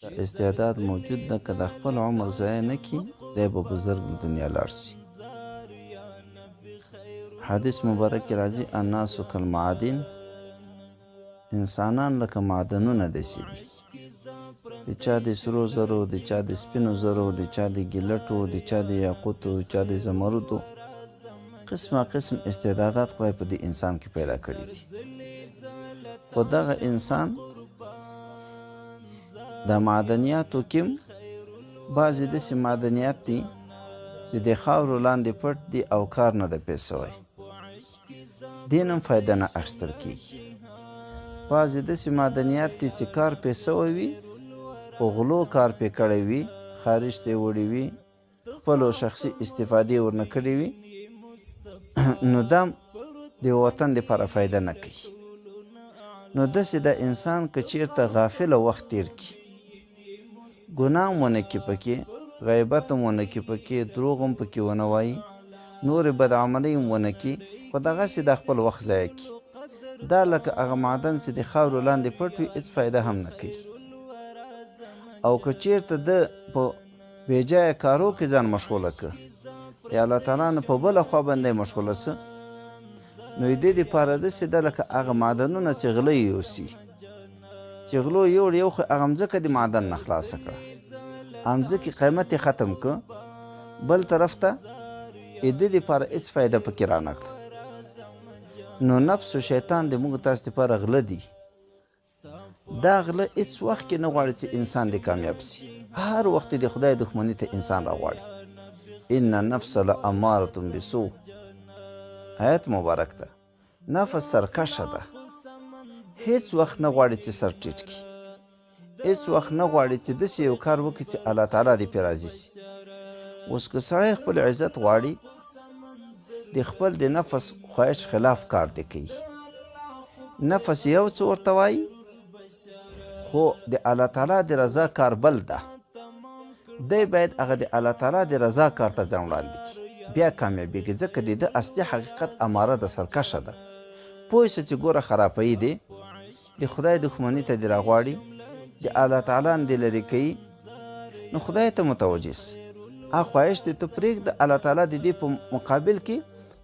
استعداد موجود ده که د خپل عمر ضایع نه کړي دی به بزرګ له دنیا لاړ شي. حدیث مبارک کې راځي الناس کالمعادن، انسانان لکه معدنونه داسې دي. د چا د سرو زرو، د چا د سپینو زرو، د چا د ګیلټو، د چا د یاقوتو، د چا د زمردو، قسمه قسم استعدادات خدای په دې انسان کې پیدا کړي دي. خو دغه انسان د معدنیاتو کې بعضې داسې معدنیات دي چې د خاورو لاندې پټ دي او کار نه ده پې سوی، دې نه هم فایده نه اخیستل کېږي. بعضې داسې معدنیات دي چې کار پې سوی وي خو غلو کار پې کړی وي، خارج ته یې وړي وي، خپلو شخصي استفادې ورنه کړې وي، نو دا د وطن دپاره فایده نه کوي. نو داسې د انسان که چېرته غافله وخت تیر کړي، ګناه هم ونه کړي پکې، غیبت هم ونه کړي پکې، دروغ هم پکې ونه وایي، نورې بدعملۍ هم ونه کړي، خو دغسې د خپل وخت ضایع کړي. دا لکه هغه معدن چې د خاورو لاندې پټ وي، هېڅ فایده هم نه کوي. او که چېرته ده په بېجایه کارو کې ځان مشغوله که، د الله تعالی نه په بله خوا باندې مشغوله سه، نو د دې دپاره داسې ده لکه هغه معدنونه چې غله یوسي، چې غلو یوړ یو خو هغه مځکه د معدن نه خلاصه کړه، مځکې قیمت یې ختم که، بل طرف ته د دې دپاره هېڅ فایده پکې رانغله. نو نفس و شیطان د موږ تاسو دپاره غله دي. دا غله هېڅ وخت کې نه غواړي چې انسان دې کامیاب سي، هر وخت د خدای دښمني ته انسان راغواړي. ان النفس لاماره بسوء، آیت مبارک ده. نفس سرکشه ده، هېڅ وخت نه غواړي چې سر ټیټ کړي، هېڅ وخت نه غواړي چې داسې یو کار وکړي چې الله تعالی دې پرې راضي سي. اوس که سړی خپل عزت غواړي، د خپل د نفس خواهش خلاف کار دی کوي. نفس یو څه ورته وایي، خو د الله تعالی د رضا کار بل ده. دی باید هغه د الله تعالی د رضا کار ته ځان وړاندې کړي، بیا کامیابېږي، ځکه د ده اصلي حقیقت اماره د سرکشه ده. پوه شه چې ګوره خرابوي دی، د خدای دښمني ته دې راغواړي، د الله تعالی نه دې لرې کوي، نو خدای ته متوجه سه. هغه خواهش دې ته پرېږده، الله تعالی د دې په مقابل کې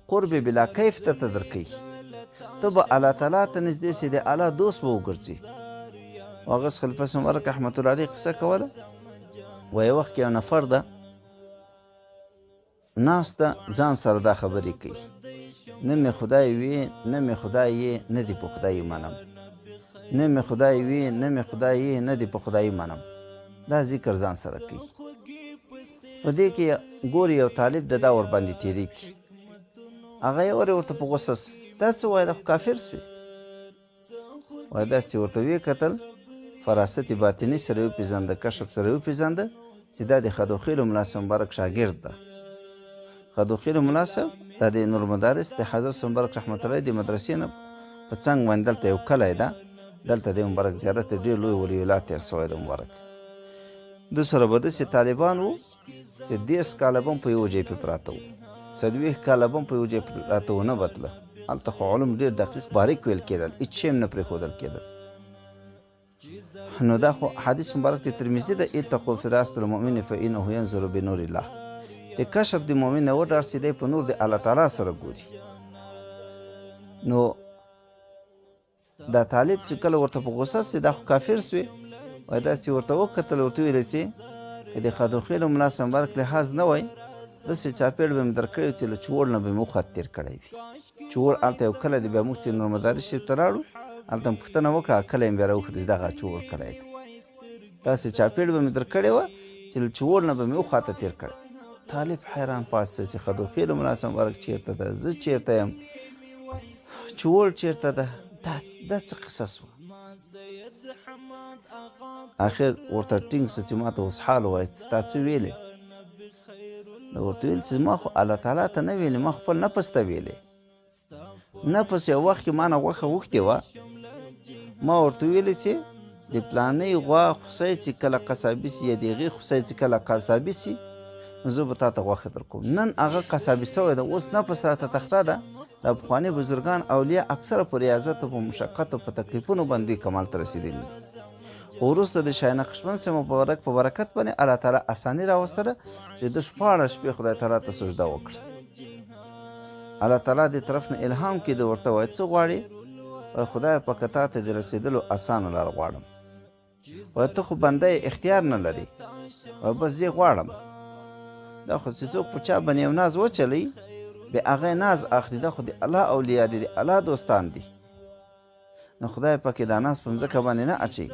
قرب بلا کیف درته درکوي. ته به الله تعالی ته نږدې سې، د الله دوست به وګرځې. اغوس خلیفه مبارک رحمت الله علیه قصه کوله، وایي وخت کې یو نفر ده ناسته ځان سره دا خبرې کوي، نه مې خدای وي نه مې خدای یې، نه دې په خدای منم، نه مې خدای وي نه مې خدای یې، نه دې په خدای منم. دا ذکر ځان سره کوي. په دې کې ګوري یو طالب د دا ورباندې تېرې کړي، هغه یې ورته په غوسه سه، دا څه وایي، دا خو کافر سوې. وایي داسې ورته ویې کتل، فراست باطني سره وپېژنده، کشف سره وپېژنده چې دا د خدوخیل ملا صاحب مبارک شاګرد ده. خدوخیل ملا صاحب دا د نور مدارس د حضرت صاحب مبارک رحمت الله د مدرسې نه په څنګ باندې دلته یو کلی ده، دلته د مبارک زیارت ډېر لوی ولي الله تېر سوی د مبارک. ده سره به داسې طالبان وو چې 10 کاله به هم په یو ځای پې پراته وو، 40 کاله به هم په یو ځای پراته ونه بتله. هلته خو علم ډېر دقیق باریک ویل کېدل، هېڅ شی هم نه پرېښودل کېدل. نو دا خو حدیث مبارک د ترمذي ده، اتقوا فراست المؤمن فانه ينظر بنور الله. د کشف د مؤمن نه وډار سي، دی په نور د الله تعالی سره ګوري. نو دا طالب چې کله ورته په غوسه سي، دا خو کافر سوی، وایي داسې ورته وکتل، ورته ویله چې که د خدوخیل ملا صاحب مبارک لحاظ نه وای، داسې چاپېړ به مې درکړی چې له چوړ نه به مې وخت تېر کړی وي. چوړ هلته یو کلی دی، بیا موږ چې نور مدارس شریف ته لاړو، هلته مې پوښتنه وکړه، کلی مې بیا راوښودی چې دغه چوړ کلی دی. داسې چاپېړ به مې درکړې وه چې له چوړ نه به مې وخواته تېر کړی. طالب حیران پاڅه چې خدوخیل ملا صاحب مبارک چېرته ده، زه چېرته یم، چوړ چېرته ده، دا څه قصه سوه. اخر ورته ټینګ سه چې ما ته اوس حال ووایه چې تا څه ویلې. نو ورته ویل چې ما خو الله تعالی ته نه ویلې، ما خپل نفس ته ویلې. نفس یو وخت کې ما نه غوښه غوښتې وه، ما ورته ویلې چې د پلانۍ غوا خوسی چې کله قصابي سي، یا د هغې خوسی چې کله قصابي سي، نو زه به تا ته غوښه در کوم. نن هغه قصابي سوی ده، اوس نفس راته تخته ده. د پخواني بزرګان اولیا اکثره په ریاضت او په مشقت او په تکلیفونو باندې کمال ته رسېدلي دي. وروسته د شاه نقشبند سه مبارک په برکت باندې الله تعالی اساني راوستله چې د 14 شپې خدای تعالی ته سجده وکړه. الله تعالی دې طرف نه الهام کې د ورته وایي څه غواړي؟ خدای په کتا ته د رسیدلو اسانه لار غواړم. وایي ته خو بنده اختیار نه لري، او بس زه غواړم. دا خو چې څوک په چا باندې یو ناز وچلی بیا هغه ناز اخلي، دا خو د الله اولیا دي، د الله دوستان دي. نو خدای پاک دا ناز په مځکه باندې نه اچي.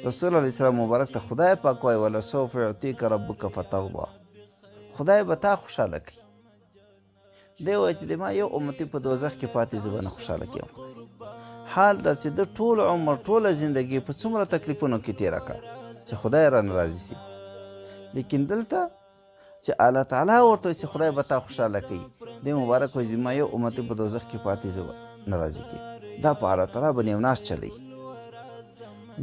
رسول الله صلی الله مبارک ته خدای پاک وایي ولسوف یعطیک ربک فترضی، خدای به تا خوشحاله کوي. دی وایي چې د ما یو امتي په دوزخ کې پاتې زه به نه خوشحاله کیم. حال دا چې د ټول عمر ټوله زندګي په څومره تکلیفونو کې تېره کړه چې خدای رانه راضي سي. لیکن دلته چې الله تعالی ورته چې خدای به تا خوشحاله کوي، دی مبارک وایي چې ما یو امتي په دوزخ کې پاتې زه به نه راضي کیم. دا په الله تعالی باندې یو ناز چلی.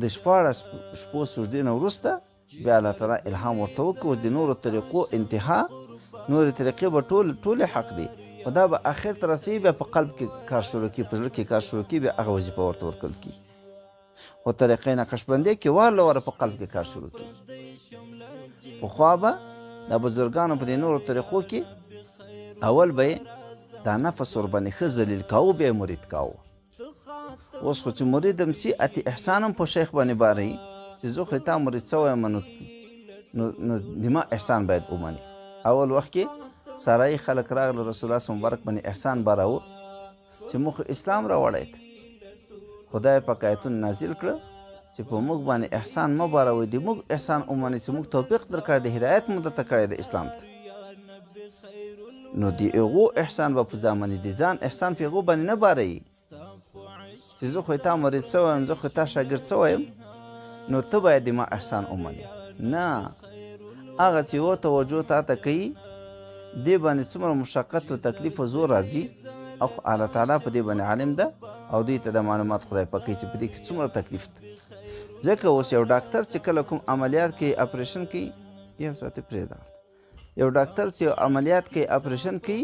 د 14 شپو سجدې نه وروسته بیا الله تعالی الهام ورته وکړ د نورو طریقو انتها، نورې طریقې به ټولې حق دي، خو دا به اخر ته رسوي، بیا په قلب کې کار شروع کړي، په زړه کې کار شروع کړي، بیا هغه وظیفه ورته ورکړل کړي. خو طریقې نقشبندۍ کې واره په قلب کې کار شروع کړي. پخوا به د بزرګانو په دې نورو طریقو کې اول به یې دا نفس ورباندې ښه ذلیل کاوه، بیا یې مرید کاوه. اوس خو چې مرید هم سي اتي احسان هم په شیخ باندې باري چې زه خو تا مرید سوی یم، نو د ما احسان باید ومني. اول وخت کې سرای خلک راغله رسول الله صلی مبارک باندې احسان باراوه چې موږ اسلام راوړی ته. خدای پاک آیتونه نازل کړه چې په موږ باندې احسان مه باروئ، د موږ احسان ومنئ چې موږ توفیق درکړی د هدایت مو درته کړی د اسلام ته. نو د هغو احسان به په ځامنې د ځان احسان په هغو باندې نه باروي چې زه خو تا مرید سوی یم، زه خو تا شاګرد سوی یم، نو ته باید د ما احسان ومنې. نه، هغه چې یو توجه تا ته کوي دې باندې څومره مشقت و تکلیف و زور راځي، او الله تعالی په دې باندې عالم ده او دوی ته د معلومات خدای پاک کوي چې په دې کې څومره تکلیف ده. ځکه اوس یو ډاکټر چې کله کوم عملیات کوي اپریشن کوي، یو ساعت پرېږده، یو ډاکټر چې عملیات کوي اپریشن کوي،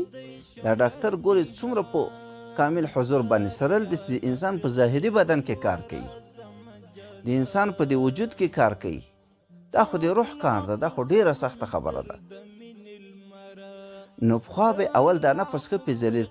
دا ډاکټر ګوري څومره په کامل حضور باندې سرل د انسان په ظاهري بدن کې کار کوي، د انسان په دې وجود کې کار کوي. دا خو د روح کار ده، دا خو ډیره سخته خبره ده. نو پخوا به اول دا نفس ښه پې ذلیل